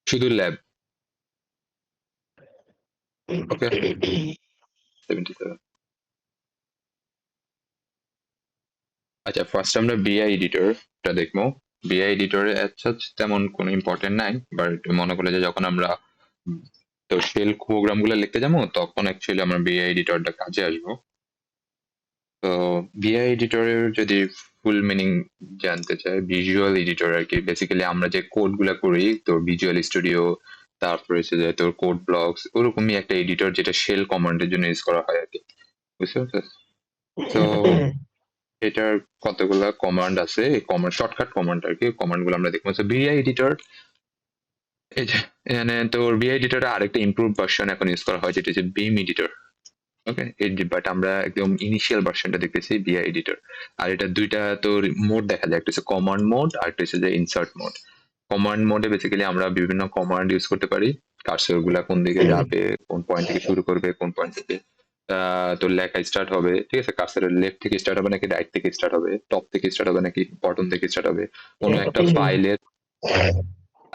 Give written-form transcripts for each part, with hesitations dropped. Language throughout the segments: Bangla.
শুধু ল্যাব। ওকে, 77। আচ্ছা, ফার্স্ট আমরা বিআই এডিটরটা দেখবো। বিআই এডিটরে তেমন কোনো ইম্পর্টেন্ট নাই, বাট মনে করলে যে যখন আমরা তো শেল প্রোগ্রাম গুলো লিখতে যাবো তখন অ্যাকচুয়ালি আমরা বিআই এডিটরটা কাজে আসবো। তো বিআই এডিটরের যদি ফুল মিনিং জানতে চাই, ভিজুয়াল এডিটর আর কি। বেসিক্যালি আমরা যে কোড গুলা করি, তো ভিজুয়াল স্টুডিও, তারপরে হচ্ছে যে তোর কোড ব্লকস, ওরকমই একটা এডিটর যেটা শেল কমান্ডের জন্য ইউজ করা হয় আর কি। বুঝতে পারছিস? তো এটার কতগুলা কমান্ড আছে, এই কমান্ড শর্টকাট কমান্ড আর কি, কমান্ড গুলো আমরা দেখবো। বিআই এডিটর, এই যে এখানে তোর বিআই এডিটর আরেকটা ইমপ্রুভ ভার্সন এখন ইউজ করা হয়, যেটা হচ্ছে বিম এডিটর। ওকে, বাট আমরা একদম ইনিশিয়াল ভার্সনটা দেখতেছি বিআই এডিটর। আর এটা দুইটা তোর মোড দেখা যায়, একটা হচ্ছে কমান্ড মোড আর একটা হচ্ছে যে ইনসার্ট মোড। কমান্ড মোডে বেসিক্যালি আমরা বিভিন্ন কমান্ড ইউজ করতে পারি, কার্সর গুলা কোন দিকে যাবে, কোন পয়েন্ট থেকে শুরু করবে, কোন পয়েন্ট থেকে তোর লেখা স্টার্ট হবে, ঠিক আছে? কার্সরের লেফট থেকে স্টার্ট হবে নাকি রাইট থেকে স্টার্ট হবে, টপ থেকে স্টার্ট হবে নাকি বটম থেকে স্টার্ট হবে, কোনো একটা ফাইলের।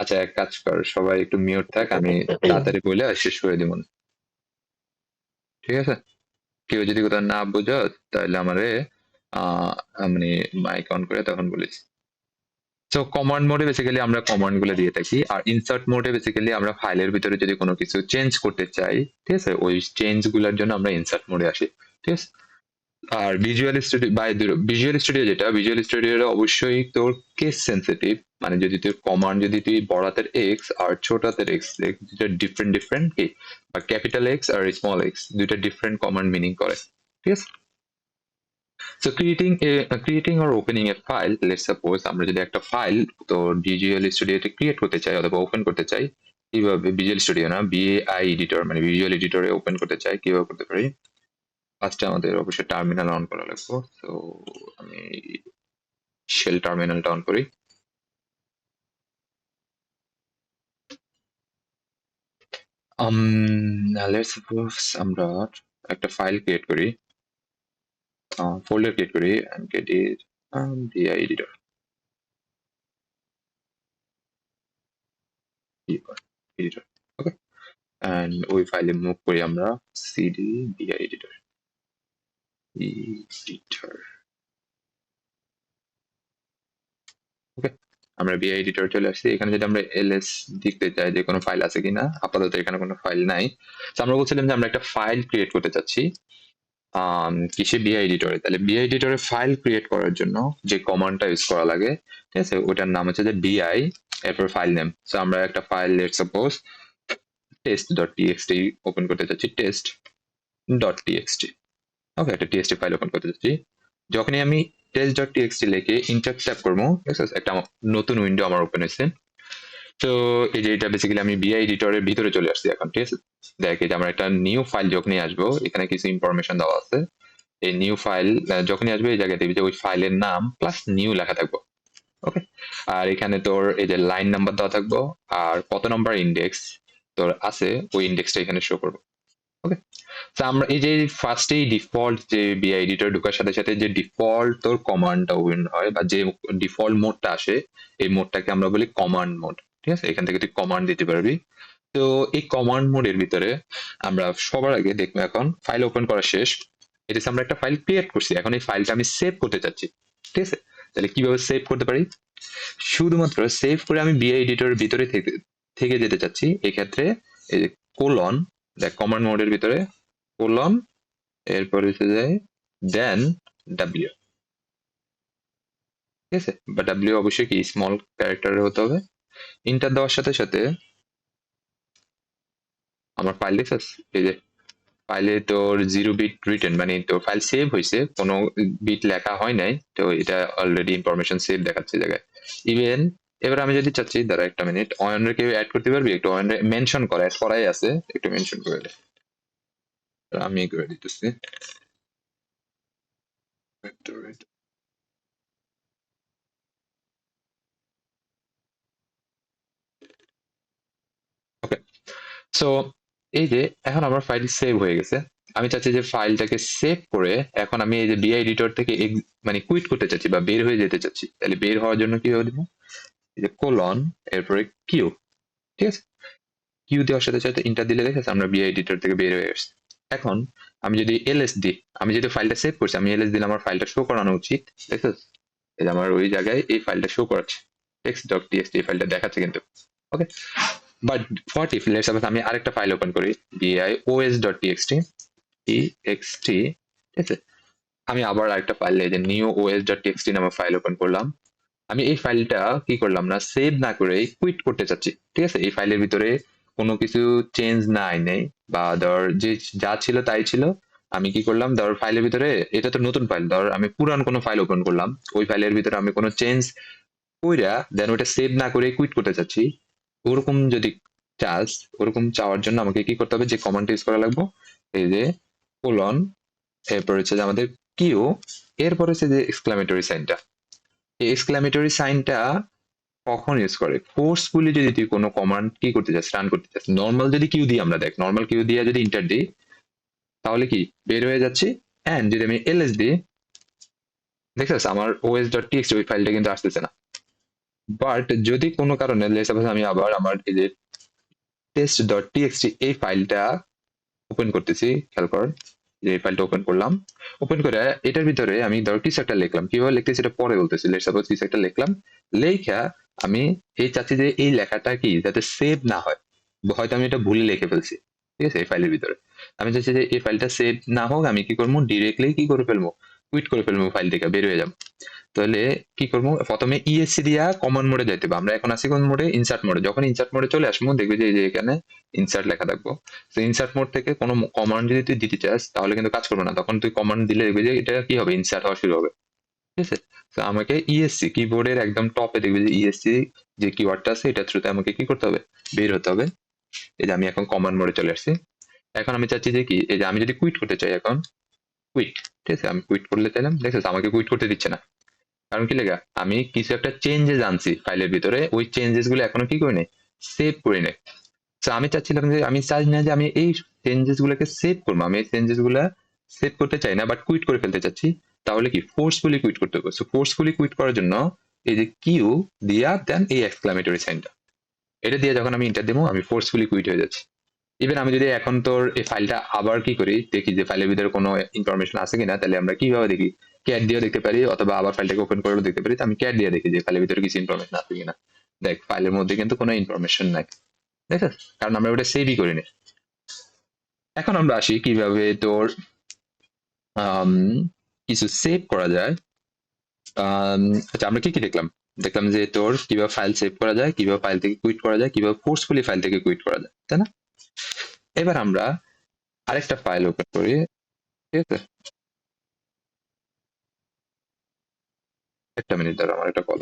আচ্ছা, এক কাজ কর, সবাই একটু মিউট থাক, আমি তাড়াতাড়ি বলে শেষ করে দিব, ঠিক আছে? কেউ যদি কোথাও না বুঝো তাহলে আমারে আহ মানে মাইক অন করে তখন বলিস। তো কমান্ড মোডে বেসিক্যালি আমরা কমান্ড গুলো দিয়ে থাকি, আর ইনসার্ট মোডে বেসিক্যালি আমরা ফাইলের ভিতরে যদি কোনো কিছু চেঞ্জ করতে চাই, ঠিক আছে, ওই চেঞ্জ গুলোর জন্য আমরা ইনসার্ট মোডে আসি, ঠিক আছে? আর ভিজুয়াল স্টুডিও যেটা, ভিজুয়াল স্টুডিও অবশ্যই তোর কেস সেন্সিটিভ। মানে যদি তোর কমান্ড যদি তুই বড় হাতের এক্স আর ছোট হাতের এক্স, দুটা ডিফারেন্ট ডিফারেন্ট কি, বা ক্যাপিটাল এক্স আর স্মল এক্স দুইটা ডিফারেন্ট কমান্ড মিনিং করে, ঠিক আছে? So creating or opening a file, let's suppose আমরা যদি একটা ফাইল তো ভিজুয়াল স্টুডিওতে ক্রিয়েট করতে চাই অথবা ওপেন করতে চাই, কিভাবে? ভিজুয়াল স্টুডিও না, বিএআই এডিটর মানে ভিজুয়াল এডিটরে ওপেন করতে চাই, কিভাবে করতে পারি? ফার্স্টে আমাদের অবশ্যই টার্মিনাল অন করা লাগবে। তো আমি শেল টার্মিনালটা অন করি। লেটস সাপোজ আমরা একটা ফাইল ক্রিয়েট করি, ফোল্ডার ক্রিয়েট করি, and get it বিএআই editor, editor. Okay, and ওই ফাইলে মুভ করি আমরা সিডি বিআই এডিটর, এডিটর। ওকে, আমরা বিআই এডিটর চলে আসছি। এখানে যদি আমরা এলএস দেখতে চাই যে কোনো ফাইল আছে কিনা, আপাতত এখানে কোনো ফাইল নাই। তো আমরা বলছিলাম যে আমরা একটা ফাইল ক্রিয়েট করতে চাচ্ছি কিসে, বিআই এডিটরে। তাহলে বিআই এডিটরে ফাইল ক্রিয়েট করার জন্য যে কমান্ডটা ইউজ করা লাগে, ঠিক আছে, ওটার নাম হচ্ছে যে বিআই, এরপর ফাইল নেম। তো আমরা একটা file let's suppose test dot TXT open করতে চাচ্ছি, টেস্ট ডট টিএক্সটি। ওকে, একটা টিএক্সটি ফাইল ওপেন করতে চাচ্ছি। যখনই আমি টেস্ট ডট টিএক্সটি লিখে ইন্টার ট্যাপ করবো, ঠিক আছে, একটা নতুন উইন্ডো আমার ওপেন হয়েছে। তো এই যে এটা বেসিক্যালি আমি বিআই এডিটরের ভিতরে চলে আসছি এখন, ঠিক আছে? দেখ, এই যে আমার একটা নিউ ফাইল যখনই আসবো, এখানে কিছু ইনফরমেশন দেওয়া আছে। এই নিউ ফাইল যখনই আসবে, এই জায়গায় দেখবি যে ওই ফাইলের নাম প্লাস নিউ লেখা থাকবো। ওকে, আর এখানে তোর এই যে লাইন নাম্বার দেওয়া থাকবো, আর কত নাম্বার ইন্ডেক্স তোর আছে ওই ইন্ডেক্সটা এখানে শো করবো। ওকে, তো আমরা এই যে ফার্স্টেই ডিফল্ট যে বিআই এডিটর ঢোকার সাথে সাথে যে ডিফল্ট তোর কমান্ডটা ওপেন হয় বা যে ডিফল্ট মোডটা আসে, এই মোডটাকে আমরা বলি কমান্ড মোড, ঠিক আছে? এখান থেকে তুই কমান্ড দিতে পারবি। তো এই কমান্ড মোডের ভিতরে আমরা সবার আগে দেখবো, এখন ফাইল ওপেন করা শেষ, এটা আমরা একটা ফাইল ক্রিয়েট করছি, এখন এই ফাইলটা আমি সেভ করতে চাচ্ছি, ঠিক আছে? তাহলে কিভাবে সেভ করতে পারি? শুধুমাত্র সেভ করে আমি বিআই এডিটরের ভিতরে থেকে থেকে যেতে চাচ্ছি, এক্ষেত্রে এই যে কোলন, দেখ কমান্ড মোডের ভিতরে কোলন, এরপর হচ্ছে যায় দেন ডাব্লিউ, ঠিক আছে? বা ডাব্লিউ অবশ্যই কি স্মল ক্যারেক্টারে হতে হবে। ইন্টার দেওয়ার সাথে সাথে আমার ফাইল দেখছিস, এই যে ফাইলে তোর 0 বিট রিটেন, মানে তোর ফাইল সেভ হয়েছে, কোনো বিট লেখা হয় নাই, তো এটা অলরেডি ইনফরমেশন সেভ দেখাচ্ছে জায়গায়। ইভেন এবার আমি যদি চাচ্ছি, দাঁড়া একটা মিনিট, অয়নের কেউ অ্যাড করতে পারবি একটু? অয়নের মেনশন করা, অ্যাড করাই আছে, একটু মেনশন করে দে। আমি করে দিতেছি। ওকে, সো এই যে এখন আমার ফাইল সেভ হয়ে গেছে। আমি চাচ্ছি যে ফাইলটাকে সেভ করে এখন আমি এই যে বিআই এডিটর থেকে মানে কুইট করতে চাচ্ছি বা বের হয়ে যেতে চাচ্ছি। তাহলে বের হওয়ার জন্য কি হবে, এই যে কোলন, এরপরে কিউ, ঠিক আছে, কিউ দেওয়ার সাথে সাথে ইন্টার দিলে দেখেছে আমরা বিআই এডিটর থেকে বের হয়ে আসছি। এখন আমি যদি এলএস দিই, আমি যদি ফাইলটা সেভ করছি, আমি এলএস দিলে আমার ফাইলটা শো করানো উচিত, দেখেছ এই যে আমার ওই জায়গায় এই ফাইলটা শো করাচ্ছে, text.txt এই ফাইলটা দেখাচ্ছে কিন্তু। Okay, but what if let's suppose আমি আরেকটা ফাইল ওপেন করি bios.txt txt, ঠিক আছে, আমি আবার আরেকটা ফাইল এই যে নিউ os.txt নামে ফাইল ওপেন করলাম, আমি এই ফাইলটা কি করলাম না, সেভ না করে কুইট করতে চাচ্ছি, ঠিক আছে, এই ফাইলের ভিতরে কোনো কিছু চেঞ্জ নাই নেই, বা ধর যে যা ছিল তাই ছিল, আমি কি করলাম ধর ফাইলের ভিতরে, এটা তো নতুন ফাইল, ধর আমি পুরান কোনো ফাইল ওপেন করলাম, ওই ফাইলের ভিতরে আমি কোনো চেঞ্জ কইরা দেন ওইটা সেভ না করে কুইট করতে চাচ্ছি, ওরকম যদি চাস, ওরকম চাওয়ার জন্য আমাকে কি করতে হবে, যে কমান্ড ইউজ করা লাগবে, এই যে কোলন, এরপর হচ্ছে যে আমাদের কিউ, এরপর হচ্ছে যে এক্সক্লামেটরি সাইনটা, এই এক্সক্লামেটরি সাইনটা কখন ইউজ করে, ফোর্সফুলি যদি তুই কোনো কমান্ড কি করতে চাস, রান করতে চাস, নর্মাল যদি কিউ দিই আমরা, দেখ নর্মাল কিউ দিয়ে যদি ইন্টার দিই তাহলে কি বের হয়ে যাচ্ছে, এন্ড যদি আমি এলএস দিই দেখছিস আমার os.txt ওই ফাইলটা কিন্তু আসতেছে না। বাট যদি কোনো কারণে সাপোজ আমি আবার আমার এই যে test.txt এই ফাইলটা ওপেন করতেছি, খেয়াল কর যে এই ফাইলটা ওপেন করলাম, ওপেন করে এটার ভিতরে আমি ধর কিছু একটা লিখলাম, কিভাবে লিখতেছি এটা পরে বলতেছি, লেটস সাপোজ কিছু একটা লিখলাম, লেখা আমি এই চাচ্ছি যে এই লেখাটা কি যাতে সেভ না হয়, হয়তো আমি এটা ভুলে লিখে ফেলছি, ঠিক আছে, এই ফাইলের ভিতরে আমি চাচ্ছি যে এই ফাইলটা সেভ না হোক, আমি কি করবো ডিরেক্টলি কি করে ফেলবো, কুইট করে ফেলবো, ফাইল থেকে বের হয়ে যাবো। তাহলে কি করবো, প্রথমে ইএসসি দিয়া কমন মোডে যাইতে হবে, আমরা এখন আছি কোন মোডে, ইনসার্ট মোডে, যখন ইনসার্ট মোডে চলে আসবো দেখবি যে এই যে এখানে ইনসার্ট লেখা থাকবো, তো ইনসার্ট মোড থেকে কোনো কমান্ড যদি তুই দিতে চাস তাহলে কিন্তু কাজ করবে না, তখন তুই কমান্ড দিলে দেখবি যে এটা কি হবে, ইনসার্ট হওয়া শুরু হবে, ঠিক আছে। তো আমাকে ইএসসি কিবোর্ডের একদম টপে দেখবি যে ইএসসি যে কিওয়ার্ডটা আছে এটা থ্রুতে আমাকে কি করতে হবে, বের হতে হবে। এই যে আমি এখন কমান্ড মোডে চলে আসছি, এখন আমি চাচ্ছি যে কি, এই যে আমি যদি কুইট করতে চাই এখন কুইট, ঠিক আছে, আমি কুইট করলে চাইলাম, দেখছিস আমাকে কুইট করতে দিচ্ছে না, কারণ কি লেগা, আমি কিছু একটা চেঞ্জেস আনছি ফাইলের ভিতরে, ওই চেঞ্জেস গুলো এখনো কি করি নাই, সেভ করি নাই। তো আমি চাচ্ছিলাম যে আমি চাই না যে আমি এই চেঞ্জেস গুলোকে সেভ করবো, আমি এই চেঞ্জেস গুলা সেভ করতে চাই না, বাট কুইট করে ফেলতে চাচ্ছি, তাহলে কি ফোর্সফুলি কুইট করতে হবে। সো ফোর্সফুলি কুইট করার জন্য এই যে কিউ দিয়া দেন এই এক্সক্লামেটরি সাইনটা, এটা দিয়ে যখন আমি ইন্টার দেবো আমি ফোর্সফুলি কুইট হয়ে যাচ্ছি। ইভেন আমি যদি এখন তোর এই ফাইলটা আবার কি করি, দেখি যে ফাইলের ভিতরে কোনো ইনফরমেশন আছে কিনা, তাহলে আমরা কিভাবে দেখি, ক্যাট দিয়েও দেখতে পারি, অথবা আবার ফাইলটাকে ওপেন করেও দেখতে পারি, তো আমি ক্যাট দিয়ে দেখি যে ফাইলের ভিতরে কিছু ইনফরমেশন আছে কিনা, দেখ ফাইলের মধ্যে কিন্তু কোনো ইনফরমেশন নাই, ঠিক আছে, কারণ আমরা ওটা সেভই করিনি। এখন আমরা আসি কিভাবে তোর আম, কিছু সেভ করা যায়। আচ্ছা আমরা কি কি দেখলাম, দেখলাম যে তোর কিভাবে ফাইল সেভ করা যায়, কিভাবে ফাইল থেকে কুইট করা যায়, কিভাবে ফোর্সফুলি ফাইল থেকে কুইট করা যায়, তাই না? এবার আমরা আরেকটা ফাইল ওপেন করি, ঠিক আছে, একটা মিনিট ধরো আমার একটা কল।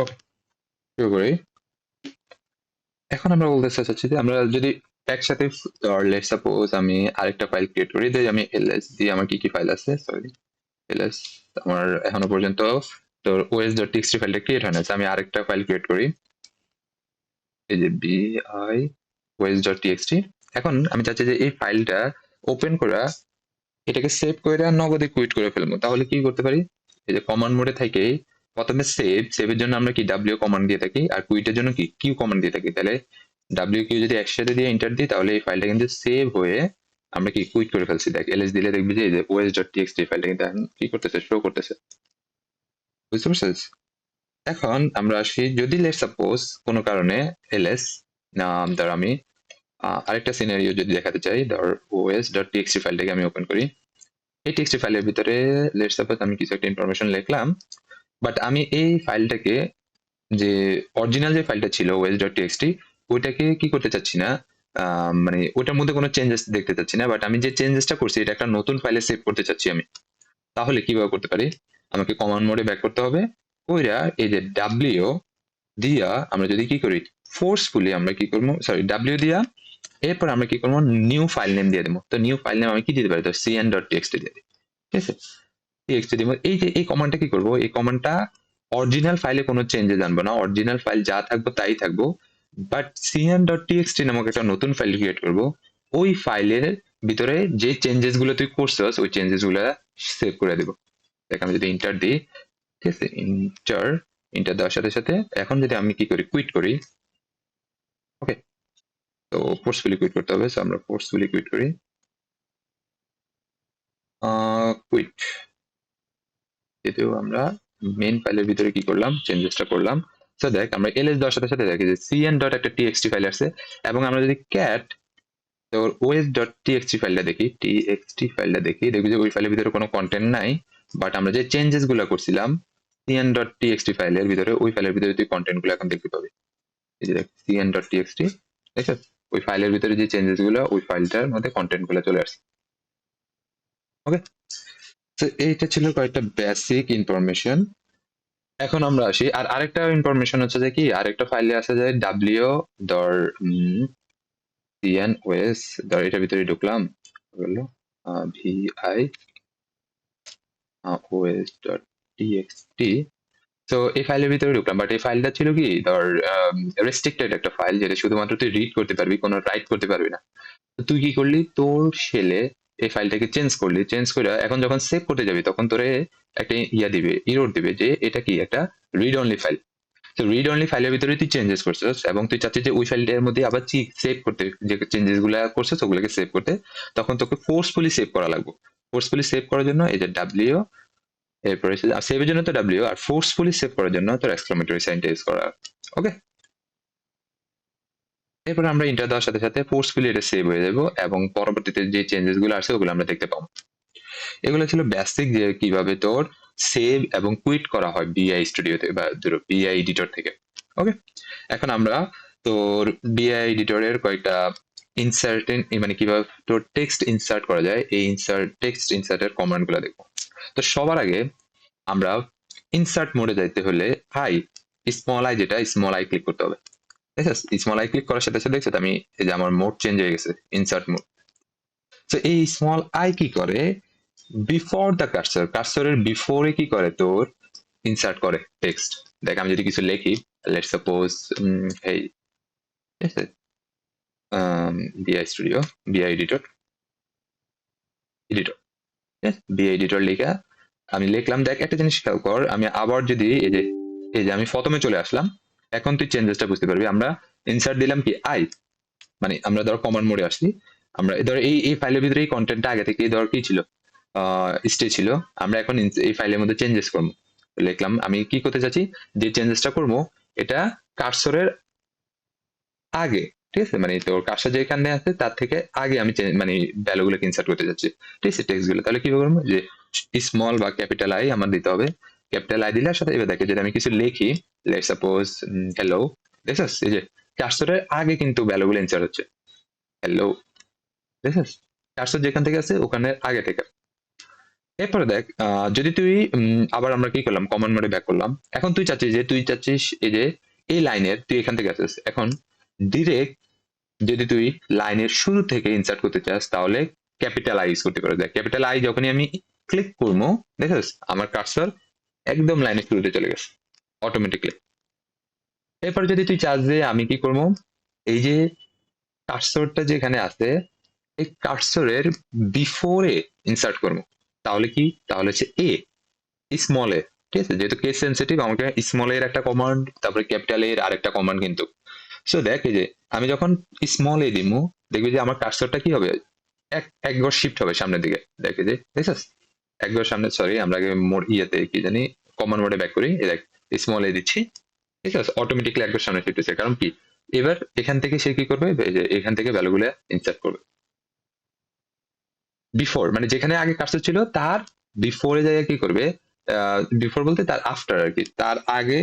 ওকে, শুরু করি। এখন আমরা বলতে চাচ্ছি যে আমরা যদি একসাথে, লেটস সাপোজ আমি আরেকটা ফাইল ক্রিয়েট করি, যে আমি এলএস দিয়ে আমার কি কি ফাইল আছে, সরি এলএস, আমার এখনো পর্যন্ত তোর os.txt ফাইলটা ক্রিয়েট হয় না, আমি আরেকটা ফাইল ক্রিয়েট করি, এই যে bi os.txt। এখন আমি চাচ্ছি যে এই ফাইলটা ওপেন করা, এটাকে সেভ করে নগদে কুইট করে ফেলবো, তাহলে কি করতে পারি, এই যে কমান্ড মোডে থেকে প্রথমে সেভের জন্য আমরা কি ডাব্লিউ কমান্ড দিয়ে থাকি, আর কুইটের জন্য কি কিউ কমান্ড দিয়ে থাকি, তাহলে ডাব্লিউ কিউ যদি একসাথে দিয়ে এন্টার দিই তাহলে এই ফাইলটা কিন্তু সেভ হয়ে আমরা কি কুইট করে ফেলছি, দেখ এলএস দিলে দেখবি যে os.txt ফাইলটা কিন্তু এখন কি করতেছে, শো করতেছে, বুঝতে পারছিস? এখন আমরা আসি, যদি লেট সাপোজ কোনো কারণে এলএস না, ধর আমি আরেকটা সিনারিও যদি দেখাতে চাই, ধর os.txt ফাইলটাকে আমি ওপেন করি, এই টেক্সট ফাইলের ভিতরে লেটস সাপোজ আমি কিছু একটা ইনফরমেশন লিখলাম, বাট আমি এই ফাইলটাকে, যে অরিজিনাল যে ফাইলটা ছিল os.txt ওইটাকে কি করতে চাচ্ছি না, মানে ওটার মধ্যে কোনো চেঞ্জেস দেখতে চাচ্ছি না, বাট আমি যে চেঞ্জেসটা করছি এটা একটা নতুন ফাইলে সেভ করতে চাচ্ছি আমি, তাহলে কিভাবে করতে পারি, আমাকে কমান্ড মোডে ব্যাক করতে হবে। কইরা এই যে ডাব্লিউ দিয়া আমরা যদি কি করি, ফোর্সফুলি আমরা কি করবো, সরি ডাব্লিউ দিয়া এরপর আমরা কি করবো, নিউ ফাইল নেম দিয়ে দেবো। তো নিউ ফাইল নেম আমি কি দিতে পারি, তো cn.txt দিয়ে দিই। ঠিক আছে, txt দিব। এই যে এই কমান্ডটা কি করবো, এই কমান্ডটা অরিজিনাল ফাইলে কোনো চেঞ্জেস আনবো না, অরিজিনাল ফাইল যা থাকবো তাই থাকবো, বাট cn.txt নামক একটা নতুন ফাইল ক্রিয়েট করব। ওই ফাইলের ভিতরে যে চেঞ্জেস গুলো তুই করছস ওই চেঞ্জেস গুলো সেভ করে দেবো। দেখ আমি যদি ইন্টার দিই, ঠিক আছে, ইন্টার ইন্টার দেওয়ার সাথে সাথে এখন যদি আমি কি করি, কুইট করি। ওকে, তো ফোর্সফুলি কুইট করতে হবে, সো আমরা ফোর্সফুলি কুইট করি। কুইট যেহেতু আমরা মেইন ফাইলের ভিতরে কি করলাম, চেঞ্জেসটা করলাম। সো দেখ আমরা এলএস দেওয়ার সাথে সাথে দেখি যে cn ডট একটা txt ফাইল আসছে, এবং আমরা যদি ক্যাট তোর os ডট txt ফাইলটা দেখি, দেখবি যে ওই ফাইলের ভিতরে কোনো কন্টেন্ট নাই, বাট আমরা যে চেঞ্জেস গুলো করছিলাম cn ডট txt ফাইলের ভিতরে, ওই ফাইলের ভিতরে তুই কন্টেন্ট গুলো এখন দেখতে পাবি। এই যে দেখ cn ডট txt, ঠিক আছে, ওই ফাইলের ভিতরে যে চেঞ্জেস গুলো ওই ফাইলটার মধ্যে কন্টেন্ট গুলো চলে আসছে। ওকে, তো এইটা ছিল কয়েকটা বেসিক ইনফরমেশন। এখন আমরা আসি আর আরেকটা ইনফরমেশন হচ্ছে যে কি, আরেকটা ফাইলে আছে যে ডাব্লিউ ডর cn os ধর এটার ভিতরে ঢুকলাম, হলো vi os.txt। তো এই ফাইলের ভিতরে ঢুকলাম, বাট এই ফাইলটা ছিল কি ধর রেস্ট্রিক্টেড একটা ফাইল, যেটা শুধুমাত্র তুই রিড করতে পারবি, কোনো রাইট করতে পারবি না। তো তুই কি করলি, তোর শেলে এই ফাইলটাকে চেঞ্জ করলি, চেঞ্জ করে এখন যখন সেভ করতে যাবি তখন তোরে একটা দিবে, ইরর দিবে যে এটা কি একটা রিড অনলি ফাইল। তো রিড অনলি ফাইলের ভিতরে তুই চেঞ্জেস করছিস এবং তুই চাচ্ছিস যে ওই ফাইলটার মধ্যে আবার সেভ করতে, যে চেঞ্জেস গুলো করছিস ওগুলোকে সেভ করতে, তখন তোকে ফোর্সফুলি সেভ করা লাগবে। ফোর্সফুলি সেভ করার জন্য এই যে ডাব্লিউ, এরপরে সেভের জন্য তো ডাব্লিউ, আর ফোর্সফুলি সেভ করার জন্য তোর এক্সক্লামেটরি সাইনটা ইউজ করা। ওকে, এরপর আমরা ইন্টার দেওয়ার সাথে সাথে ফোর্সফুলি এটা সেভ হয়ে যাবো এবং পরবর্তীতে যে চেঞ্জেস গুলো আসে ওগুলো আমরা দেখতে পাবো। এগুলো ছিল বেসিক যে কিভাবে তোর সেভ এবং কুইট করা হয় বিআই স্টুডিওতে বা ধরো বিআই এডিটর থেকে। ওকে, এখন আমরা তোর বিআই এডিটরের কয়েকটা ইনসার্টেন, মানে কিভাবে তোর টেক্সট ইনসার্ট করা যায়, এই টেক্সট ইনসার্টের কমান্ড গুলো দেখবো। তো সবার আগে আমরা ইনসার্ট মোডে যাইতে হলে আই, স্মল আই, যেটা স্মল আই ক্লিক করতে হবে। ঠিক আছে, স্মল আই ক্লিক করার সাথে সাথে দেখছো আমি এই যে আমার মোড চেঞ্জ হয়ে গেছে, ইনসার্ট মোড। তো এই স্মল আই কি করে, বিফোর দ্য কার্সর, কার্সরের বিফোরে কি করে তোর ইনসার্ট করে টেক্সট। দেখ আমি যদি কিছু লিখি, লেটস সাপোজ হেই, ঠিক আছে, বিআই স্টুডিও, বিআই এডিটর, এডিটর, বিআই এডিটর লেখা আমি লিখলাম। দেখ একটা জিনিস খেয়াল কর, আমি আবার যদি এই যে আমি প্রথমে চলে আসলাম, এখন তুই চেঞ্জেসটা বুঝতে পারবি। আমরা ইনসার্ট দিলাম কি আই, মানে আমরা ধর কমান্ড মোডে আসছি, আমরা ধর এই ফাইলের ভিতরে এই কন্টেন্টটা আগে থেকে ধর কি ছিল, স্টে ছিল, আমরা এখন এই ফাইলের মধ্যে চেঞ্জেস করবো। লিখলাম আমি কি করতে চাচ্ছি, যে চেঞ্জেসটা করবো এটা কার্সরের আগে, ঠিক আছে, মানে তোর কার্সর যেখানে আছে তার থেকে আগে আমি মানে ভ্যালু গুলোকে ইনসার্ট করতে চাচ্ছি, ঠিক আছে, টেক্সট গুলো। তাহলে কি করবো, যে স্মল বা ক্যাপিটাল আই আমার দিতে হবে। ক্যাপিটাল আই দিলে সাথে এবার দেখে যদি আমি কিছু লিখি, লেটস সাপোজ হ্যালো, দেখছিস এই যে কার্সরের আগে কিন্তু ভ্যালু গুলো ইনসার্ট হচ্ছে, হ্যালো, দেখছিস কার্সর যেখান থেকে আছে ওখানে আগে থেকে। এরপরে দেখ যদি তুই আবার আমরা কি করলাম, কমান্ড মোডে ব্যাক করলাম। এখন তুই চাচ্ছিস এই যে এই লাইনের তুই এখান থেকে আসিস, এখন ডিরেক্ট যদি তুই লাইনের শুরু থেকে ইনসার্ট করতে চাস তাহলে ক্যাপিটাল আই ইউজ করতে পারো। দেখ ক্যাপিটাল আই যখনই আমি ক্লিক করবো, দেখিস আমার কার্সর একদম লাইনের শুরুতে চলে গেছে অটোমেটিকলি। এরপর যদি তুই চাস যে আমি কি করবো, এই যে কার্সরটা যেখানে আছে এই কার্সরের বিফোরে ইনসার্ট করবো, তাহলে কি, তাহলে হচ্ছে এ, স্মল এ, ঠিক আছে, যেহেতু কেস সেন্সিটিভ আমাকে স্মল এর একটা কমান্ড তারপরে ক্যাপিটাল এর আরেকটা কমান্ড কিন্তু। সো দেখ এই যে আমি যখন স্মল এ দিমু, দেখবি যে আমার কার্সরটা কি হবে, এক ঘর শিফট হবে সামনের দিকে। দেখে যে দেখছিস এক ঘর সামনে, সরি আমরা আগে মোড ইয়েতে কি জানি কমান্ড মোডে ব্যাক করি, এই দেখ স্মল এ দিচ্ছি, ঠিক আছে, অটোমেটিকলি এক ঘর সামনে শিফট হচ্ছে। কারণ কি, এবার এখান থেকে সে কি করবে, এই যে এখান থেকে ভ্যালুগুলো ইনসার্ট করবে বিফোর, মানে যেখানে আগে কার্সর ছিল তার বিফোরে যাইয়া কি করবে, বিফোর বলতে তার আফটার আর কি, তার আগে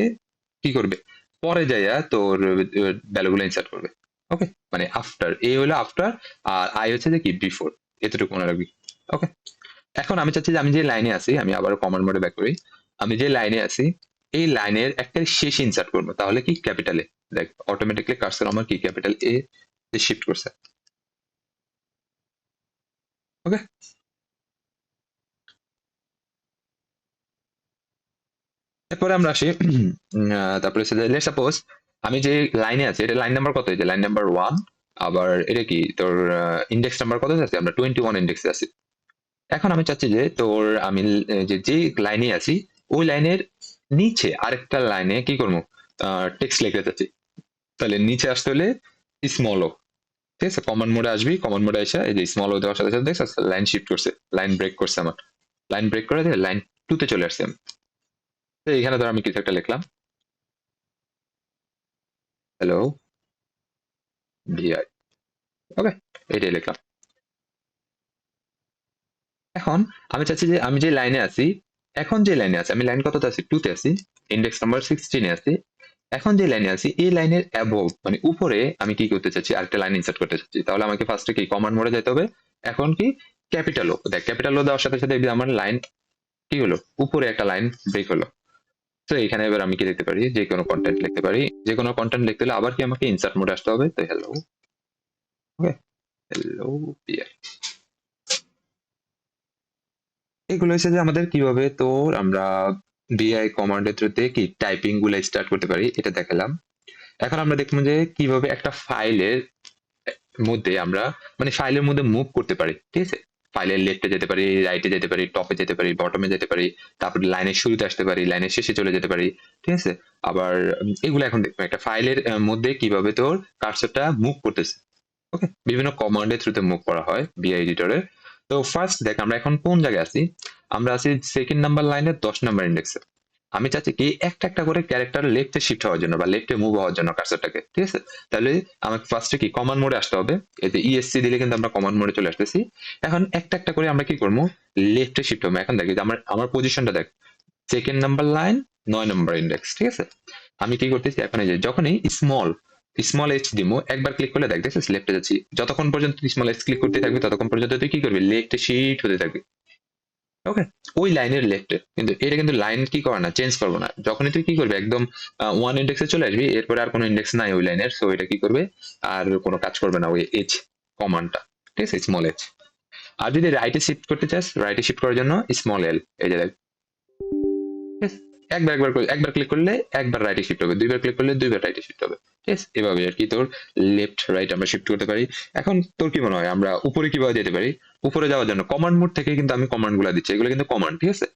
কি করবে, পরে যাইয়া তোর ভ্যালুগুলো ইনসার্ট করবে। ওকে, মানে আফটার, এ হলো আফটার আর আই হচ্ছে যে কি বিফোর, এতটুকু মনে রাখবি। ওকে, এখন আমি চাচ্ছি যে আমি যে লাইনে আছি আমি আবার কমান্ড মোডে ব্যাক করি। আমি যে লাইনে আছি এই লাইনের একটা শেষ ইনসার্ট করবো, তাহলে কি ক্যাপিটালে, দেখ অটোমেটিকলি কার্সর আমার কি ক্যাপিটাল এ শিফট করছে। ওকে, এরপরে আমরা আসি তারপরে লেটস সাপোজ আমি যে লাইনে আছি এটা লাইন নাম্বার কত, এই যে লাইন নাম্বার 1, আবার এটা কি তোর ইন্ডেক্স নাম্বার কত আছে, আমরা 21 ইন্ডেক্সে আছি। এখন আমি চাচ্ছি যে তোর আমি যে লাইনে আছি ওই লাইনের নিচে আরেকটা লাইনে কি করবো, টেক্সট লিখতে চাচ্ছি। তাহলে নিচে আসতে হলে স্মল ও, ঠিক আছে, কমান্ড মোডে আসবি, কমান্ড মোডে এসে এই যে স্মল ও দেওয়ার সাথে সাথে দেখছিস লাইন শিফট করছে, লাইন ব্রেক করছে আমার, লাইন ব্রেক করে দিয়ে লাইন 2 তে চলে আসছে আমি। তো এখানে ধর আমি কিছু একটা লিখলাম, হ্যালো ভিআই, ওকে, এটাই লিখলাম। এখন আমি চাচ্ছি যে আমি যে লাইনে আছি, এখন যে লাইনে আছি আমি লাইন কততে আছি, 2 তে আছি, ইন্ডেক্স নাম্বার 16 এ আছি। এখন যে লাইনে আছি এই লাইনের অ্যাবভ মানে উপরে আমি কি করতে চাচ্ছি, আরেকটা লাইন ইনসার্ট করতে চাচ্ছি, তাহলে আমাকে ফার্স্টে কি কমান্ড মোডে যেতে হবে। এখন কি ক্যাপিটাল ও, দেখ ক্যাপিটাল ও দেওয়ার সাথে সাথে এই যে আমার লাইন কি হলো, উপরে একটা লাইন ব্রেক হলো। তো এখানে এবার আমি কি লিখতে পারি, যে কোনো কন্টেন্ট লিখতে পারি, যে কোনো কন্টেন্ট লিখতে হলে আবার কি আমাকে ইনসার্ট মোডে আসতে হবে, তো হ্যালো, ওকে, হ্যালো পিআই। এগুলো হচ্ছে যে আমাদের কিভাবে তোর আমরা বিআই কমান্ডের থ্রুতে কি টাইপিং গুলো স্টার্ট করতে পারি এটা দেখালাম। এখন আমরা দেখবো যে কিভাবে একটা ফাইলের মধ্যে আমরা মানে ফাইলের মধ্যে মুভ করতে পারি, ঠিক আছে। ফাইলের লেফটে যেতে পারি, রাইটে যেতে পারি, টপে যেতে পারি, বটমে যেতে পারি, তারপর লাইনের শুরুতে আসতে পারি, লাইনের শেষে চলে যেতে পারি, ঠিক আছে। আবার এগুলো এখন দেখবো একটা ফাইলের মধ্যে কিভাবে তোর কার্সরটা মুভ করতেছে। ওকে, বিভিন্ন কমান্ডের থ্রুতে মুভ করা হয় বিআই এডিটরে। তো ফার্স্ট দেখ আমরা এখন কোন জায়গায় আছি, আমরা আছি সেকেন্ড নাম্বার লাইনের 10 নাম্বার ইন্ডেক্সে। আমি চাচ্ছি কি একটা একটা করে ক্যারেক্টার লেফটে শিফট হওয়ার জন্য বা লেফটে মুভ হওয়ার জন্য কার্সরটাকে, ঠিক আছে। তাহলে আমাকে ফার্স্টে কি কমান্ড মোডে আসতে হবে, এই যে ইএসসি দিলে কিন্তু আমরা কমান্ড মোডে চলে আসতেছি। এখন একটা একটা করে আমরা কি করবো, লেফটে শিফট হবো। এখন দেখি যে আমার আমার পজিশনটা দেখ, second number line 9 number index, ঠিক আছে। আমি কি করতেছি এখন, এই যে যখনই স্মল স্মল এইচ দিমো একবার ক্লিক করলে দেখ দেখছিস লেফটে যাচ্ছি, যতক্ষণ পর্যন্ত স্মল এইচ ক্লিক করতে থাকবে ততক্ষণ পর্যন্ত তুই কি করবি, লেফটে শিফট হতে থাকবে। ওকে, ওই লাইনের লেফটে, কিন্তু এটা কিন্তু লাইন কি করে না, চেঞ্জ করবো না। যখনই তুই কি করবি একদম 1 ইন্ডেক্সে চলে আসবি, এরপরে আর কোনো ইন্ডেক্স নাই ওই লাইনের, সো এটা কি করবে, আর কোনো কাজ করবে না ওই এইচ কমান্ডটা, ঠিক আছে, স্মল এইচ। আর যদি রাইটে শিফট করতে চাস, রাইটে শিফট করার জন্য স্মল এল, এই যে দেখ, Yes, একবার ক্লিক করলে একবার রাইটে শিফট হবে, দুইবার ক্লিক করলে দুইবার রাইটে শিফট হবে। ঠিক এভাবে আর কি তোর লেফট রাইট আমরা শিফট করতে পারি। এখন তোর কি মনে হয় আমরা উপরে কিভাবে যেতে পারি, উপরে যাওয়ার জন্য কমান্ড মোড থেকে কিন্তু আমি কমান্ড গুলা দিচ্ছি, এগুলো কিন্তু কমান্ড, ঠিক আছে।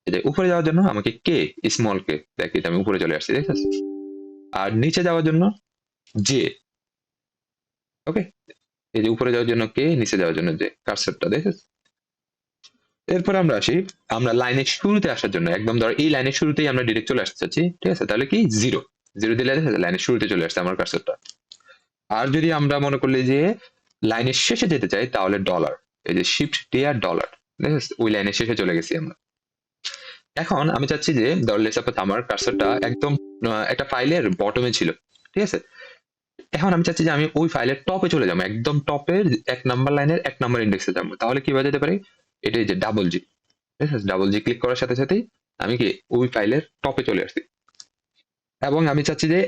এই যে উপরে যাওয়ার জন্য আমাকে কে, স্মল কে, দেখ এটা আমি উপরে চলে আসছি, ঠিক আছে। আর নিচে যাওয়ার জন্য জে, ওকে, এই যে উপরে যাওয়ার জন্য কে, নিচে যাওয়ার জন্য জে, কার্সরটা দেখেছ। এরপরে আমরা আসি, আমরা লাইনের শুরুতে আসার জন্য একদম ধর এই লাইনের শুরুতেই আমরা ডিরেক্ট চলে আসতে চাচ্ছি, ঠিক আছে, তাহলে কি জিরো, জিরো দিলে লাইনের শুরুতে চলে আসছে আমার কার্সরটা। আর যদি আমরা মনে করলে যে লাইনের শেষে যেতে চাই তাহলে ডলার, এই যে শিফট ডি আর ডলার, ওই লাইনের শেষে চলে গেছি আমরা। এখন আমি চাচ্ছি যে ধরলে সাপোজ আমার কার্সরটা একদম একটা ফাইলের বটমে ছিল, ঠিক আছে। এখন আমি চাচ্ছি যে আমি ওই ফাইলের টপে চলে যাবো, একদম টপের 1 নাম্বার লাইনের 1 নাম্বার ইন্ডেক্সে যাবো, তাহলে কিভাবে যেতে পারি, এটাই যে ডাবল জি, ঠিক আছে, ডাবল জি ক্লিক করার সাথে সাথেই আমি কি ওই ফাইলের টপে চলে আসছি। এবং আমি চাচ্ছি যে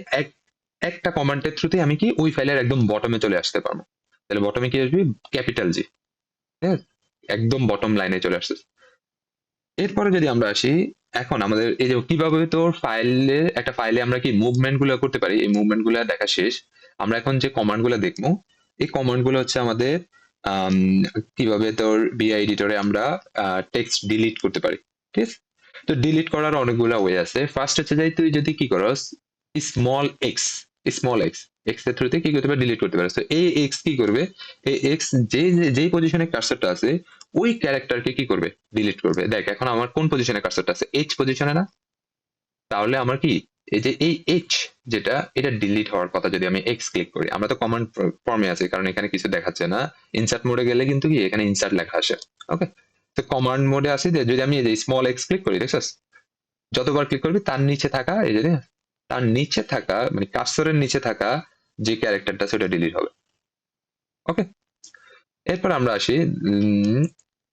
একটা কমান্ডের থ্রুতে আমি কি ওই ফাইলের একদম বটমে চলে আসতে পারবো। তাহলে বটমে কি আসবি, ক্যাপিটাল জি, ঠিক আছে, একদম বটম লাইনে চলে আসছে। এরপরে যদি আমরা আসি, এখন আমাদের এই যে কিভাবে তোর ফাইলে একটা ফাইলে আমরা কি মুভমেন্ট গুলো করতে পারি, এই মুভমেন্ট গুলো দেখা শেষ। আমরা এখন যে কমান্ড গুলো দেখবো, এই কমান্ড গুলো হচ্ছে আমাদের আম, কিভাবে তোর বিআই এডিটরে আমরা টেক্সট ডিলিট করতে পারি, ঠিক আছে। তো ডিলিট করার অনেকগুলো ওয়ে আছে। ফার্স্ট হচ্ছে যে তুই যদি কি করস, small x, small x, x এর থ্রুতে কি করতে পারে, ডিলিট করতে পারে। তো এই এক্স কি করবে, এই এক্স যেই পজিশনে কার্সরটা আছে ওই ক্যারেক্টারকে কি করবে, ডিলিট করবে। দেখ এখন আমার কোন পজিশনে কার্সরটা আছে, এইচ পজিশনে না, তাহলে আমার কি এই যে এই এইচ যেটা, এটা ডিলিট হওয়ার কথা। যদি আমি এক্স ক্লিক করি, আমরা তো কমান্ড ফর্মে আছি কারণ এখানে কিছু দেখাচ্ছে না, ইনসার্ট মোডে গেলে কিন্তু কি এখানে ইনসার্ট লেখা আসে। ওকে, তো কমান্ড মোডে আছি, যে যদি আমি এই যে স্মল এক্স ক্লিক করি, দেখছস যতবার ক্লিক করবি তার নিচে থাকা এই যে তার নিচে থাকা মানে কার্সরের নিচে থাকা যে ক্যারেক্টারটা সেটা ডিলিট হবে। ওকে, এরপর আমরা আসি,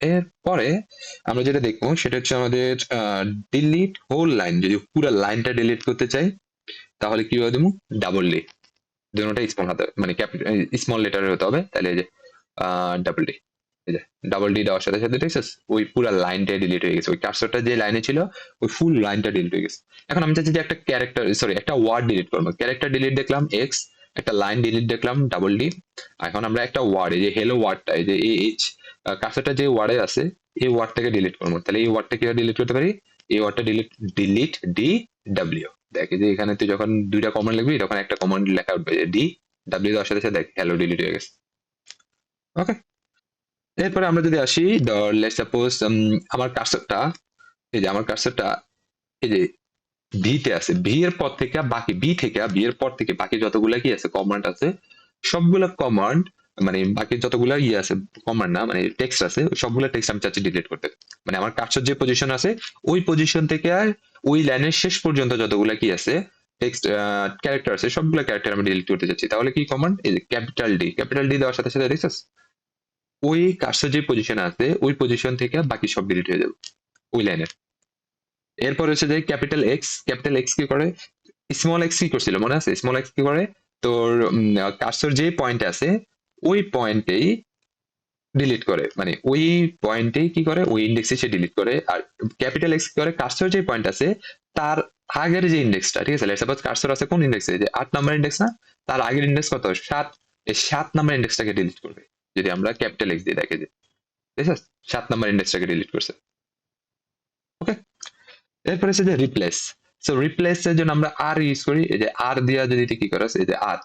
এরপরে আমরা যেটা দেখবো সেটা হচ্ছে আমাদের ডিলিট হোল লাইন। যদি পুরো লাইনটা ডিলিট করতে চাই তাহলে কিভাবে দেবো? ডাবল ডি, দুটোটা স্মল হতে মানে ক্যাপিটাল স্মল লেটারে হতে হবে। তাহলে এই যে ডাবল ডি, এই যে ডাবল ডি দেওয়ার সাথে সাথে দেখছিস ওই পুরো লাইনটা ডিলিট হয়ে গেছে। ওই কার্সরটা যে লাইনে ছিল ওই ফুল লাইনটা ডিলিট হয়ে গেছে। এখন আমি চাচ্ছি যে একটা ক্যারেক্টার, সরি একটা ওয়ার্ড ডিলিট করবো। ক্যারেক্টার ডিলিট দেখলাম এক্স, একটা লাইন ডিলিট দেখলাম ডাবল ডি। এখন আমরা একটা ওয়ার্ড, এই যে হ্যালো ওয়ার্ডটা, এই যে এইচ কার্সরটা যে ওয়ার্ডে আছে এই ওয়ার্ডটাকে ডিলিট করবো। তাহলে এই ওয়ার্ডটা কিভাবে ডিলিট করতে পারি? এই ওয়ার্ডটা ডিলিট, ডিলিট ডি ডাব্লিউ। দেখ এই যে এখানে তুই যখন দুইটা কমান্ড লিখবি তখন একটা কমান্ড লেখা উঠবে ডি ডাব্লিউ দেওয়ার সাথে সাথে দেখ হ্যালো ডিলিট হয়ে গেছে। ওকে, এরপরে আমরা যদি আসি লেটস সাপোজ আমার কার্সরটা, এই যে আমার কার্সরটা এই যে ভি তে আছে। ভি এর পর থেকে বাকি বি এর পর থেকে বাকি যতগুলা কি আছে কমান্ড আছে সবগুলা কমান্ড, মানে বাকি যতগুলা ইয়ে আছে কমান্ড না মানে টেক্সট আছে সবগুলা টেক্সট আমি চাচ্ছি ডিলিট করতে। মানে আমার কার্সর যে পজিশন আছে ওই পজিশন থেকে আর ওই লাইনের শেষ পর্যন্ত যতগুলা কি আছে টেক্সট ক্যারেক্টার আছে সবগুলা ক্যারেক্টার আমি ডিলিট করতে চাচ্ছি। তাহলে কি কমান্ড? এই যে ক্যাপিটাল ডি দেওয়ার সাথে সাথে দেখছিস ওই কার্সর যে পজিশন আছে ওই পজিশন থেকে বাকি সব ডিলিট হয়ে যাবে ওই লাইনের। এরপর হচ্ছে যে ক্যাপিটাল এক্স কি করে? স্মল এক্স কি করছিল মনে আছে? স্মল এক্স কি করে তোর কার্সর যে পয়েন্ট আছে ওই পয়েন্টেই ডিলিট করে, মানে ওই পয়েন্টেই কি করে ওই ইন্ডেক্সে সে ডিলিট করে। আর ক্যাপিটাল এক্স কি করে? কার্সর যে পয়েন্ট আছে তার আগের যে ইন্ডেক্সটা, ঠিক আছে, সাপোজ কার্সর আছে কোন ইন্ডেক্সে? যে 8 নাম্বার ইন্ডেক্স না, তার আগের ইন্ডেক্স কত? 7। এই 7 নাম্বার ইন্ডেক্সটাকে ডিলিট করবে যদি আমরা ক্যাপিটাল এক্স দিয়ে দেখে যে, ঠিক আছে, 7 নাম্বার ইন্ডেক্সটাকে ডিলিট করছে। ওকে, এরপরে হচ্ছে যে রিপ্লেস। সো রিপ্লেস এর জন্য আমরা আর ইউজ করি। এই যে আর দিয়া যদি তুই কি করস, এই যে আর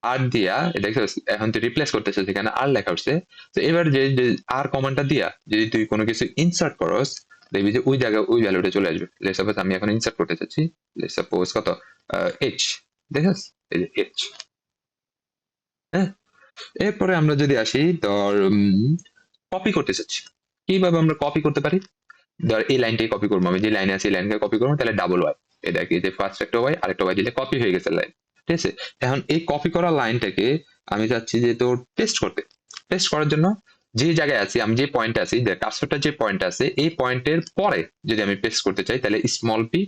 আর দিয়া দেখো এখন তুই রিপ্লেস করতেছিস এখানে আর লেখা উঠছে। তো এবার যে যে আর কমান্ডটা দিয়া যদি তুই কোনো কিছু ইনসার্ট করস দেখবি যে ওই জায়গায় ওই ভ্যালুটা চলে আসবে। লেটস সাপোজ আমি এখন ইনসার্ট করতে চাচ্ছি, লেটস সাপোজ কত এইচ, দেখছস এই যে এইচ। হ্যাঁ, এরপরে আমরা যদি আসি ধর কপি করতে চাচ্ছি, কিভাবে আমরা কপি করতে পারি? ধর এই লাইনটাই কপি করবো, আমি যে লাইনে আছি এই লাইনকে কপি করবো, তাহলে ডাবল ওয়াই, এই দেখ এই যে ফার্স্ট একটা ওয়াই আরেকটা ওয়াই দিলে কপি হয়ে গেছে লাইন, ঠিক আছে। এখন এই কপি করা লাইনটাকে আমি চাচ্ছি যে তোর পেস্ট করতে। পেস্ট করার জন্য যে জায়গায় আছি আমি, যে পয়েন্টে আছি, কার্সরটা যে পয়েন্ট আছে এই পয়েন্টের পরে যদি আমি পেস্ট করতে চাই তাহলে স্মল পি,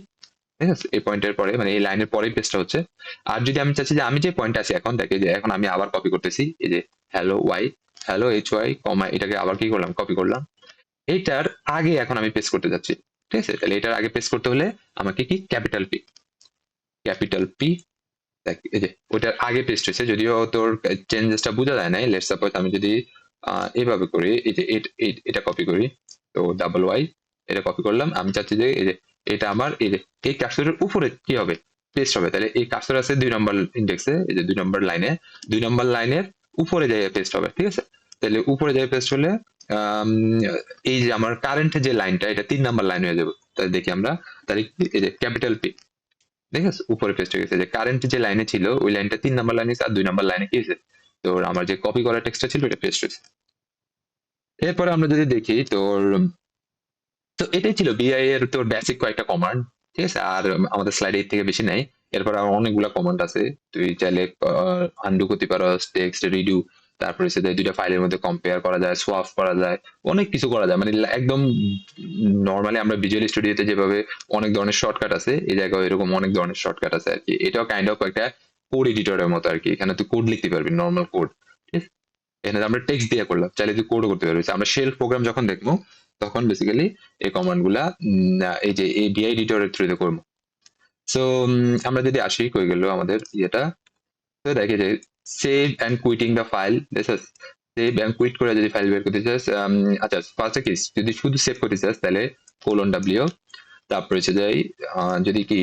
ঠিক আছে, এই পয়েন্টের পরে মানে এই লাইনের পরেই পেস্টটা হচ্ছে। আর যদি আমি চাচ্ছি যে আমি যে পয়েন্টে আছি এখন দেখে যে এখন আমি আবার কপি করতেছি, এই যে hello Y, hello H Y comma, এটাকে আবার কি করলাম? কপি করলাম। এইটার আগে এখন আমি পেস্ট করতে যাচ্ছি, ঠিক আছে। তাহলে এটার আগে পেস্ট করতে হলে আমাকে কি ক্যাপিটাল পি দেখ এই যে ওইটার আগে পেস্ট হয়েছে, যদিও তোর চেঞ্জেসটা বোঝা যায় নাই। লেটস সাপোজ আমি যদি এভাবে করি, এই যে এটা কপি করি, তো ডাবল ওয়াই এটা কপি করলাম। আমি চাচ্ছি যে এই যে এটা আমার এই যে এই কার্সরের উপরে কি হবে? পেস্ট হবে। তাহলে এই কার্সর আছে 2 নম্বর ইন্ডেক্সে, এই যে 2 নম্বর লাইনে, 2 নম্বর লাইনের উপরে যাই পেস্ট হবে, ঠিক আছে। তাহলে উপরে যাই পেস্ট হলে আম, এই যে আমার কারেন্ট যে লাইনটা এটা 3 নাম্বার লাইন হয়ে যাবে। তাহলে দেখি আমরা, তাহলে এই যে ক্যাপিটাল পি, ঠিক আছে, উপরে পেস্ট হয়ে গেছে। যে কারেন্ট যে লাইনে ছিল ওই লাইনটা 3 নাম্বার লাইনে আর 2 নাম্বার লাইনে কি হয়েছে? তো আমার যে কপি করা টেক্সটটা ছিল এটা পেস্ট হয়েছে। এরপরে আমরা যদি দেখি তোর, তো এটাই ছিল বিআই এর তোর বেসিক কয়েকটা কমান্ড, ঠিক আছে। আর আমাদের স্লাইডে এর থেকে বেশি নাই। এরপর আর অনেকগুলা কমান্ড আছে, তুই চাইলে আনডু করতে পারস, টেক্সট রিডু, তারপরে সেটা দুইটা ফাইলের মধ্যে কম্পেয়ার করা যায়, সোয়াপ করা যায়, অনেক কিছু করা যায়। মানে একদম নর্মালি আমরা ভিজুয়াল স্টুডিওতে যেভাবে অনেক ধরনের শর্টকাট আছে এই জায়গায় এরকম অনেক ধরনের শর্টকাট আছে আর কি। এটাও কাইন্ড অফ একটা কোড এডিটরের মতো আর কি। এখানে তুই কোড লিখতে পারবি, নর্মাল কোড, ঠিক আছে। এখানে আমরা টেক্সট দিয়ে করলাম, চাইলে তুই কোডও করতে পারবি। আমরা শেল প্রোগ্রাম যখন দেখবো তখন বেসিক্যালি এই কমান্ড গুলা এই যে এই ডিআই এডিটরের থ্রুতে করবো। সো আমরা যদি আসি, কই গেল আমাদের ইয়েটা, তো দেখে যে save and quitting the file, this is save and quit করে যদি ফাইল বের করতে চাস, আচ্ছা ফার্স্টে কি যদি শুধু সেভ করতে চাস তাহলে কোলন ডাব্লিউ, তারপরে হচ্ছে যে যদি কি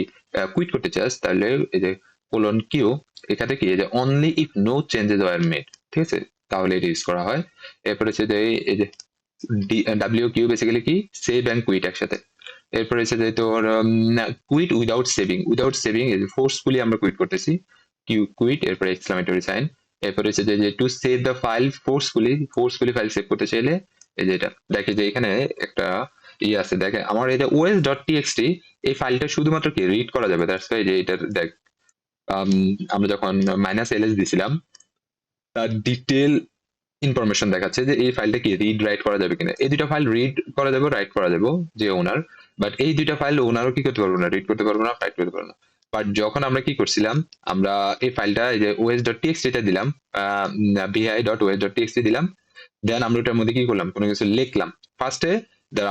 কুইট করতে চাস তাহলে এই যে কোলন কিউ। এখানে কি এই যে only if no changes were made, ঠিক আছে, তাহলে এটা ইউজ করা হয়। এরপরে হচ্ছে যে এই যে ডাব্লিউ কিউ বেসিক্যালি কি সেভ এন্ড কুইট একসাথে। এরপরে হচ্ছে যে তোর কুইট উইদাউট সেভিং এই যে ফোর্সফুলি আমরা কুইট করতেছি, কিউ কুইট, এরপরে এক্সক্লামেটরি সাইন। এরপরে হচ্ছে যে to save the file forcefully file save করতে চাইলে এই যে এটা দেখে যে এখানে একটা ইয়ে আছে, দেখে আমার এটা ওএস ডট টিএক্সটি, এই ফাইলটা শুধুমাত্র কি রিড করা যাবে। দ্যাটস ওয়াই যে এটা দেখ আমরা যখন মাইনাস এলএস দিছিলাম তার ডিটেল ইনফরমেশন দেখাচ্ছে যে এই ফাইলটা কি রিড রাইট করা যাবে কিনা। এই দুইটা ফাইল রিড করা যাবে, রাইট করা যাবে যে ওনার, বাট এই দুইটা ফাইল ওনারও কি করতে পারবো না, রিড করতে পারবো না, রাইট করতে পারবো না। বাট যখন আমরা কি করছিলাম, আমরা এই ফাইলটা এই যে os.txt টা দিলাম, bi.os.txt দিলাম, দেন আমরা ওটার মধ্যে কি করলাম, কোনো কিছু লিখলাম। ফার্স্টে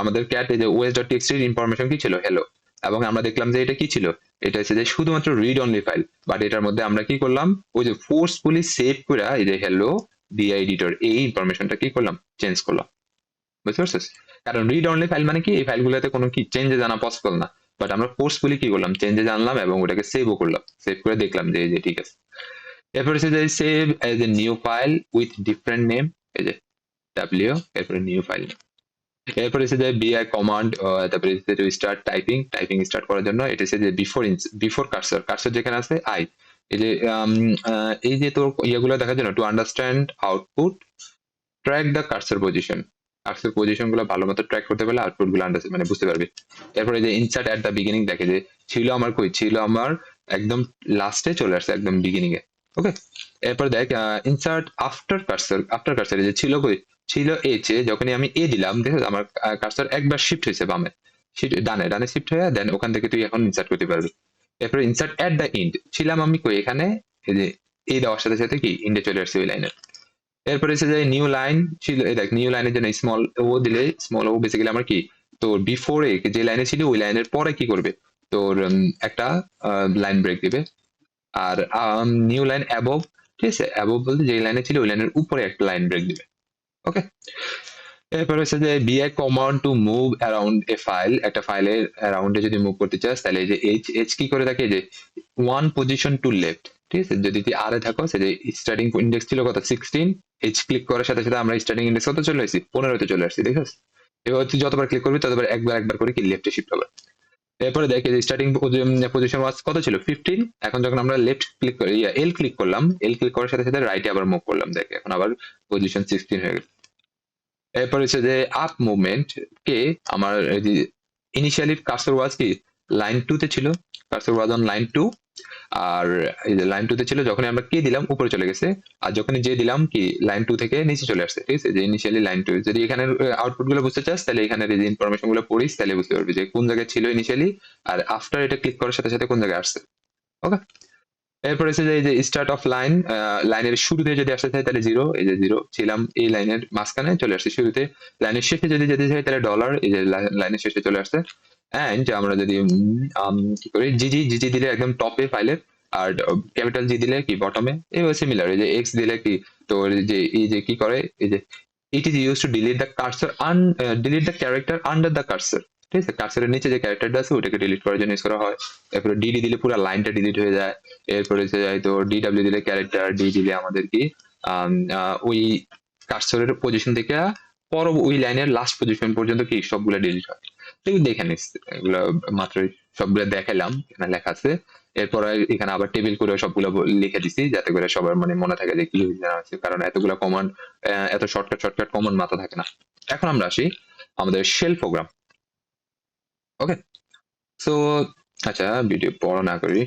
আমাদের ক্যাট এই যে os.txt এর ইনফরমেশন কি ছিল, হ্যালো, এবং আমরা দেখলাম যে এটা কি ছিল, এটা হচ্ছে যে শুধুমাত্র রিড অনলি ফাইল। বাট এটার মধ্যে আমরা কি করলাম, ওই যে ফোর্সফুলি সেভ করে এই যে হ্যালো বিআই এডিটর, এই ইনফরমেশনটা কি করলাম, চেঞ্জ করলাম। বুঝতে পারছিস? কারণ রিড অনলি ফাইল মানে কি, এই ফাইলগুলোতে কোনো কি চেঞ্জে জানা পসিবল না। বাট আমরা ফোর্সফুলি কি করলাম, চেঞ্জে জানলাম এবং ওটাকে সেভও করলাম, সেভ করে দেখলাম যে এই যে ঠিক আছে। এরপর হচ্ছে যে save as a new file with different name, এই যে ডাব্লিউ, এরপরে নিউ ফাইল। এরপর এসে যায় বিআই কমান্ড, তারপরে এসে to start typing, typing start করার জন্য এটা এসে যে বিফোর কার্সর, কার্সর যেখানে আছে আই, এই যে এই যে তোর ইয়েগুলো দেখার জন্য to understand output track the cursor position, cursor position গুলো ভালো মতো ট্র্যাক করতে পারলে আউটপুট গুলো মানে বুঝতে পারবি। এরপরে যে ইনসার্ট এট দ্য বিগিনিং, দেখে যে ছিল আমার কই, ছিল আমার একদম লাস্টে চলে আসছে, একদম বিগিনিং এ। ওকে, এরপর দেখ insert after cursor, after cursor যে ছিল কই, ছিল এ যখনই আমি এ দিলাম, দেখ আমার কার্সর একবার শিফট হয়েছে বামে, ডানে ডানে শিফট হয়ে, দেন ওখান থেকে তুই এখন ইনসার্ট করতে পারবি। এরপর ইনসার্ট এট দ্য এন্ড, ছিলাম আমি কই এখানে, এই যে এই দেওয়ার সাথে সাথে কি ইন্ডে চলে আসছে ওই লাইনে। এরপরে এসে যায় নিউ লাইন, ছিল এই দেখ নিউ লাইনের জন্য স্মল ও দিলে, স্মল ও বেসিক্যালি আমার কি, তোর বিফোরে যে লাইনে ছিল ওই লাইনের পরে কি করবে, তোর একটা লাইন ব্রেক দিবে। আর নিউ লাইন অ্যাবভ, ঠিক আছে, অ্যাবভ বলতে যে লাইনে ছিল ওই লাইনের উপরে একটা লাইন ব্রেক দিবে। ওকে, এরপর হচ্ছে যে বিআই command to move around A file, একটা ফাইলের অ্যারাউন্ডে যদি মুভ করতে চাস তাহলে এই যে এইচ এইচ কি করে থাকে, যে ওয়ান পজিশন টু লেফট, ঠিক আছে, যদি তুই আর এ থাকো, সে যে স্টার্টিং ইন্ডেক্স ছিল কত 16, এইচ ক্লিক করার সাথে সাথে আমরা স্টার্টিং ইন্ডেক্স কত চলে আসছি, 15 তে চলে আসছি, ঠিক আছে। এবার তুই যতবার ক্লিক করবি ততবার একবার একবার করে কি লেফটে শিফট হবে। এরপরে দেখে যে স্টার্টিং পজিশন ওয়াজ কত ছিল 15, এখন যখন আমরা লেফট ক্লিক করি, এল ক্লিক করলাম, এল ক্লিক করার সাথে সাথে রাইটে আবার মুভ করলাম, দেখ এখন আবার পজিশন 16 হয়ে গেল। এরপর হচ্ছে যে আপ মুভমেন্ট কে আমার ইনিশিয়ালি কার্সর ওয়াজ কি লাইন 2 তে ছিল, কার্সর ওয়াজ অন লাইন 2, আর এই যে লাইন 2 তে ছিল, যখন আমরা কে দিলাম উপরে চলে গেছে, আর যখন যে দিলাম কি লাইন 2 থেকে নিচে চলে আসছে, ঠিক আছে, যে ইনিশিয়ালি লাইন 2। যদি এখানে আউটপুট গুলো বুঝতে চাস তাহলে এখানে এই যে ইনফরমেশন গুলো পড়িস, তাহলে বুঝতে পারবি যে কোন জায়গায় ছিল ইনিশিয়ালি, আর আফটার এটা ক্লিক করার সাথে সাথে কোন জায়গায় আসছে। ওকে, এরপর এসে যে এই যে স্টার্ট অফ লাইন, লাইনের শুরুতে যদি আসতে চাই তাহলে জিরো, এই যে জিরো ছিলাম এই লাইনের মাঝখানে চলে আসছে শুরুতে, লাইনের শেষে যদি যেতে চাই তাহলে ডলার, এই যে লাইনের শেষে চলে আসছে। এন্ড আমরা যদি কি করি, জিজি জিজি দিলে একদম টপে ফাইলের, আর ক্যাপিটাল জি দিলে কি বটমে, এবার সিমিলার, এই যে এক্স দিলে কি, তো যে এই যে কি করে, এই যে it is use to delete the cursor delete the character under the cursor, ঠিক আছে, কার্সরের নিচে যে ক্যারেক্টারটা আছে ওটাকে ডিলিট করার জন্য ইউজ করা হয়। এরপরে ডিডি দিলে পুরো লাইনটা ডিলিট হয়ে যায়। এরপরে হচ্ছে যাই তো ডিডব্লিউ দিলে ক্যারেক্টার, ডি দিলে আমাদের কি ওই কার্সরের পজিশন থেকে ওই লাইনের লাস্ট পজিশন পর্যন্ত কি সবগুলো ডিলিট হয়। তুই দেখে নিস, এগুলো মাত্রই সবগুলো দেখালাম, এখানে লেখা আছে। এরপর এখানে আবার টেবিল করে সবগুলো লিখে দিছি যাতে করে সবার মানে মনে থাকে যে কি জানা আছে, কারণ এতগুলো কমান্ড, এত শর্টকাট শর্টকাট কমান্ড মাথা থাকে না। এখন আমরা আসি আমাদের শেল প্রোগ্রাম। ওকে, সো আচ্ছা ভিডিও বড় না করি,